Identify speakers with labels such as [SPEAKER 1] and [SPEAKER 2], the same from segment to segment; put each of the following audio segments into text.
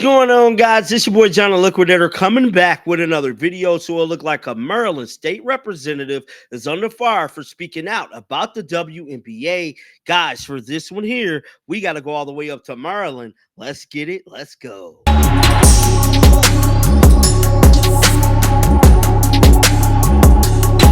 [SPEAKER 1] Going on, guys? This your boy John the Liquidator coming back with another video. So it'll look like a Maryland state representative is under fire for speaking out about the WNBA. Guys, for this one here, we got to go all the way up to Maryland. Let's get it. Let's go.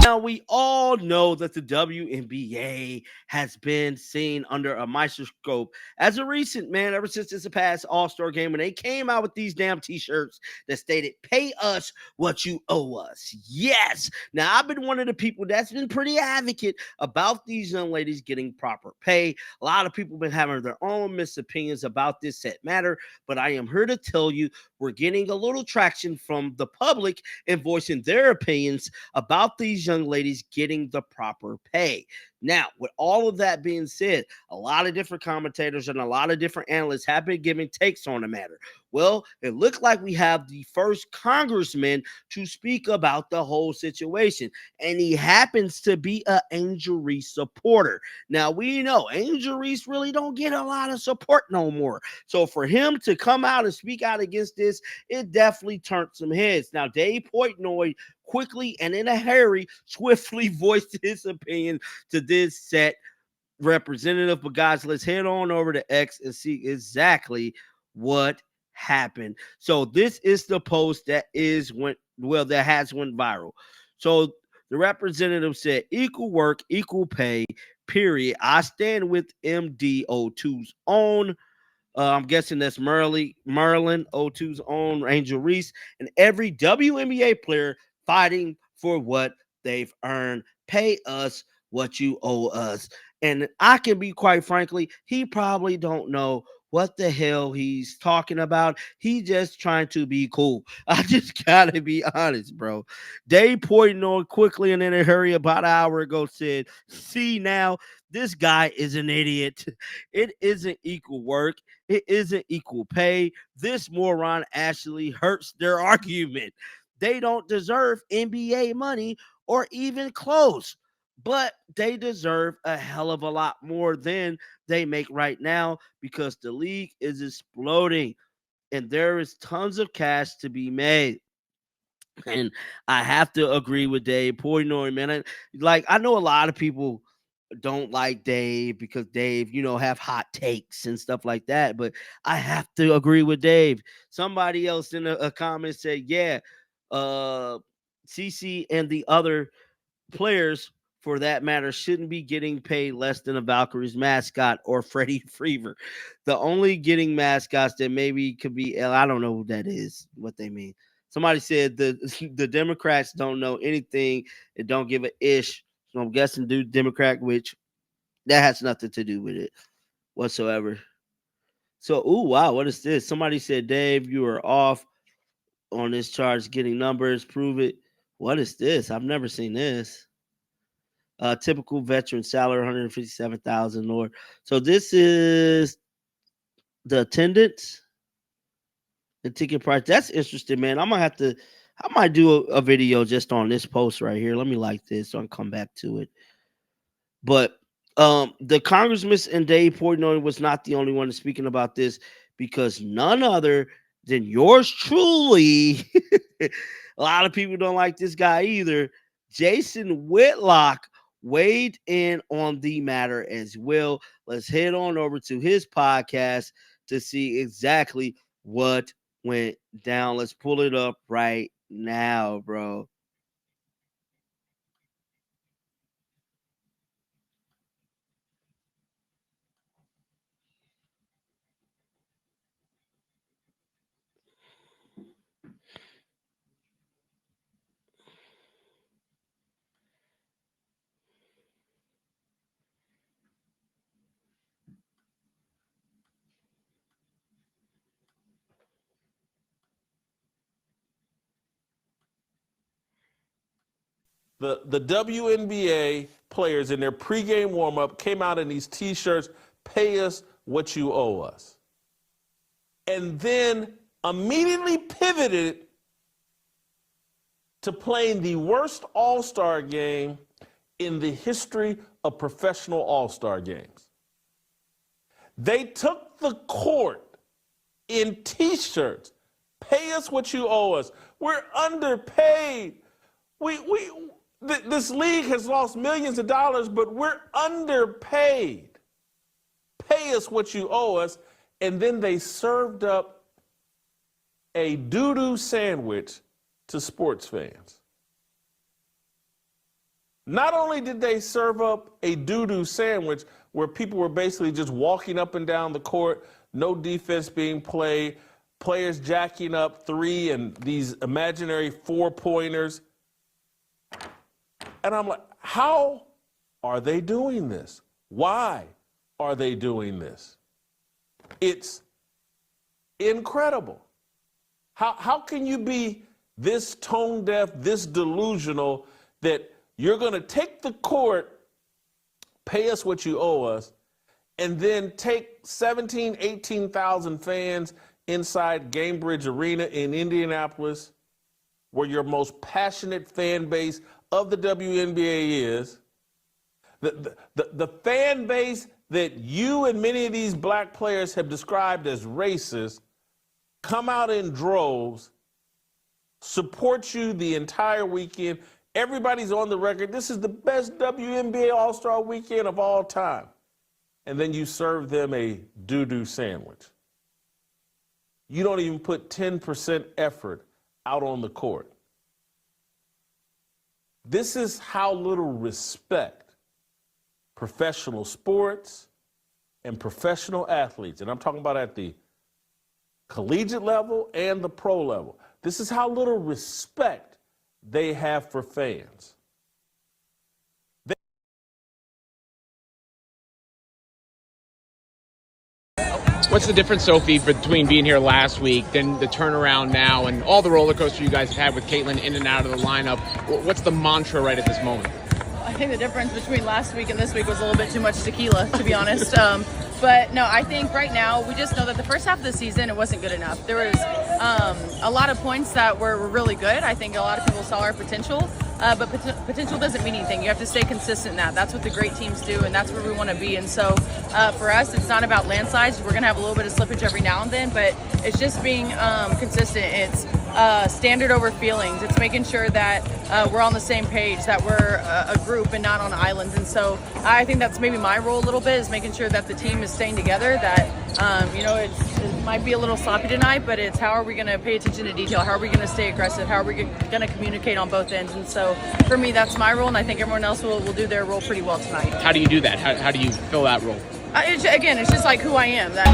[SPEAKER 1] Now, we all know that the WNBA has been seen under a microscope as a recent, man, ever since this past All-Star game when they came out with these damn t-shirts that stated, pay us what you owe us. Yes. Now, I've been one of the people that's been pretty advocate about these young ladies getting proper pay. A lot of people have been having their own misopinions about this set matter, but I am here to tell you we're getting a little traction from the public and voicing their opinions about these young ladies getting the proper pay. Now, with all of that being said, a lot of different commentators and a lot of different analysts have been giving takes on the matter. Well, it looked like we have the first congressman to speak about the whole situation, and he happens to be an Angel Reese supporter. Now, we know Angel Reese really don't get a lot of support no more. So for him to come out and speak out against this, it definitely turned some heads. Now, Dave Portnoy quickly and in a hurry, swiftly voiced his opinion to this set representative. But guys, let's head on over to X and see exactly what happened. So this is the post that has went viral. So the representative said, equal work, equal pay, period. I stand with MD02's own. I'm guessing that's Maryland O2's own Angel Reese, and every WNBA player fighting for what they've earned. Pay us what you owe us. And I can be quite frankly, he probably don't know what the hell he's talking about. He just trying to be cool. I just gotta be honest, bro. Dave Portnoy quickly and in a hurry about an hour ago said, see now, this guy is an idiot. It isn't equal work. It isn't equal pay. This moron actually hurts their argument. They don't deserve NBA money or even close, but they deserve a hell of a lot more than they make right now because the league is exploding and there is tons of cash to be made. And I have to agree with Dave Portnoy, man. I know a lot of people don't like Dave because Dave, have hot takes and stuff like that. But I have to agree with Dave. Somebody else in a comment said, yeah, CC and the other players for that matter shouldn't be getting paid less than a Valkyries mascot or Freddie Freever. The only getting mascots that maybe could be, I don't know who that is, what they mean. Somebody said the Democrats don't know anything and don't give a ish. So I'm guessing dude Democrat, which that has nothing to do with it whatsoever. So, wow, what is this? Somebody said, Dave, you are off on this charge, getting numbers, prove it. What is this? I've never seen this. Typical veteran salary, 157,000 Lord. So this is the attendance and ticket price. That's interesting, man. I might do a video just on this post right here. Let me like this so I can come back to it. But the Congressman and Dave Portnoy was not the only one speaking about this because none other than yours truly, a lot of people don't like this guy either, Jason Whitlock weighed in on the matter as well. Let's head on over to his podcast to see exactly what went down. Let's pull it up right now, bro.
[SPEAKER 2] The WNBA players in their pregame warm-up came out in these T-shirts, pay us what you owe us. And then immediately pivoted to playing the worst All-Star game in the history of professional All-Star games. They took the court in T-shirts. Pay us what you owe us. We're underpaid. This league has lost millions of dollars, but we're underpaid. Pay us what you owe us. And then they served up a doo-doo sandwich to sports fans. Not only did they serve up a doo-doo sandwich where people were basically just walking up and down the court, no defense being played, players jacking up 3 and these imaginary 4-pointers. And I'm like, how are they doing this? Why are they doing this? It's incredible. How can you be this tone deaf, this delusional that you're going to take the court, pay us what you owe us, and then take 17, 18,000 fans inside Gainbridge Arena in Indianapolis, where your most passionate fan base of the WNBA is, the fan base that you and many of these black players have described as racist, come out in droves, support you the entire weekend. Everybody's on the record. This is the best WNBA All-Star weekend of all time. And then you serve them a doo-doo sandwich. You don't even put 10% effort out on the court. This is how little respect professional sports and professional athletes, and I'm talking about at the collegiate level and the pro level, this is how little respect they have for fans.
[SPEAKER 3] What's the difference, Sophie, between being here last week, then the turnaround now, and all the roller coaster you guys have had with Caitlin in and out of the lineup? What's the mantra right at this moment?
[SPEAKER 4] I think the difference between last week and this week was a little bit too much tequila, to be honest. But no, I think right now we just know that the first half of the season, it wasn't good enough. There was a lot of points that were really good. I think a lot of people saw our potential, but potential doesn't mean anything. You have to stay consistent in that. That's what the great teams do, and that's where we want to be. And so for us, it's not about landslides. We're going to have a little bit of slippage every now and then, but it's just being consistent. It's standard over feelings. It's making sure that we're on the same page, that we're a group and not on islands. And so I think that's maybe my role a little bit, is making sure that the team is staying together, that it might be a little sloppy tonight, but it's how are we going to pay attention to detail? How are we going to stay aggressive? How are we going to communicate on both ends? And so for me, that's my role, and I think everyone else will do their role pretty well tonight.
[SPEAKER 3] How do you do that? How do you fill that role?
[SPEAKER 4] Again, it's just like who I am. That